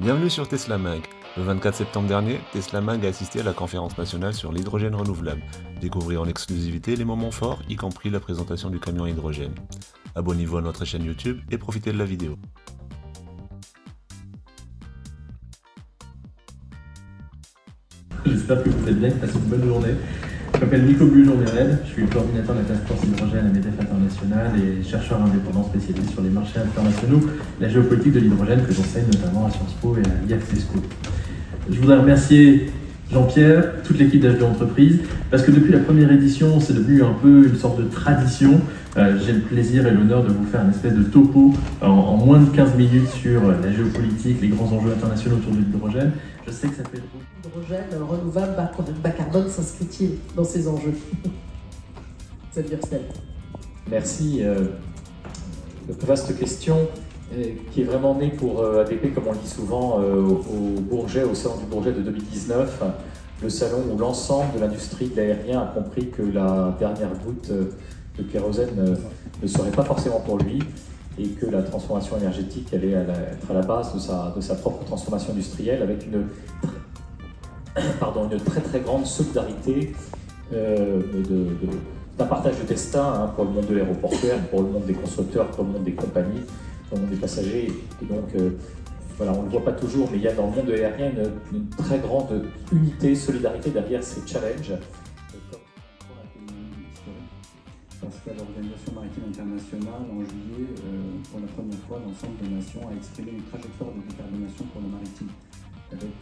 Bienvenue sur Tesla Mag. Le 24 septembre dernier, Tesla Mag a assisté à la conférence nationale sur l'hydrogène renouvelable. Découvrez en exclusivité les moments forts, y compris la présentation du camion hydrogène. Abonnez-vous à notre chaîne YouTube et profitez de la vidéo. J'espère que vous allez bien, passez une bonne journée. Je m'appelle Nico Bujon-Méred, je suis le coordinateur de la task force hydrogène à MEDEF International et chercheur indépendant spécialisé sur les marchés internationaux, la géopolitique de l'hydrogène que j'enseigne notamment à Sciences Po et à l'IFC School. Je voudrais remercier Jean-Pierre, toute l'équipe d'HB Entreprises, parce que depuis la première édition, c'est devenu un peu une sorte de tradition. J'ai le plaisir et l'honneur de vous faire une espèce de topo en moins de 15 minutes sur la géopolitique, les grands enjeux internationaux autour de l'hydrogène. Je sais que ça fait beaucoup. L'hydrogène renouvelable bas carbone s'inscrit-il dans ces enjeux? Xavier Rstel. Merci. Vaste question qui est vraiment née pour ADP, comme on le dit souvent, au Bourget, au salon du Bourget de 2019, le salon où l'ensemble de l'industrie de l'aérien a compris que la dernière goutte de kérosène ne serait pas forcément pour lui et que la transformation énergétique allait être à la base de sa propre transformation industrielle avec une très très grande solidarité d'un partage de destin pour le monde de l'aéroportuaire, pour le monde des constructeurs, pour le monde des compagnies, pour le monde des passagers. Et donc, voilà, on ne le voit pas toujours, mais il y a dans le monde de l'aérien une très grande unité, solidarité derrière ces challenges. Parce qu'à l'Organisation maritime internationale, en juillet, pour la première fois, l'ensemble des nations a exprimé une trajectoire de décarbonation pour le maritime, avec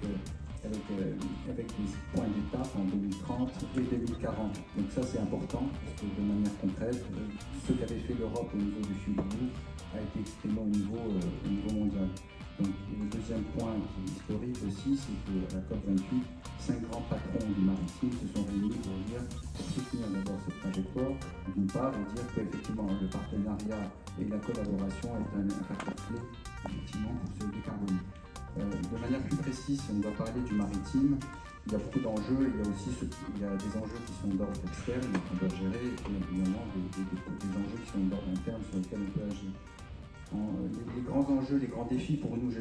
des points d'étape en 2030 et 2040. Donc ça c'est important, parce que de manière concrète, ce qu'avait fait l'Europe au niveau du fuel a été exprimé au niveau mondial. Donc, le deuxième point qui est historique aussi, c'est qu'à la COP28, 5 grands patrons du maritime se sont réunis pour soutenir d'abord cette trajectoire, d'une part, et dire qu'effectivement le partenariat et la collaboration est un facteur clé effectivement pour se décarboner. De manière plus précise, si on doit parler du maritime, il y a beaucoup d'enjeux, il y a des enjeux qui sont d'ordre externe qu'on doit gérer, et évidemment des enjeux qui sont d'ordre interne sur lesquels on peut agir. Les grands enjeux, les grands défis pour nous,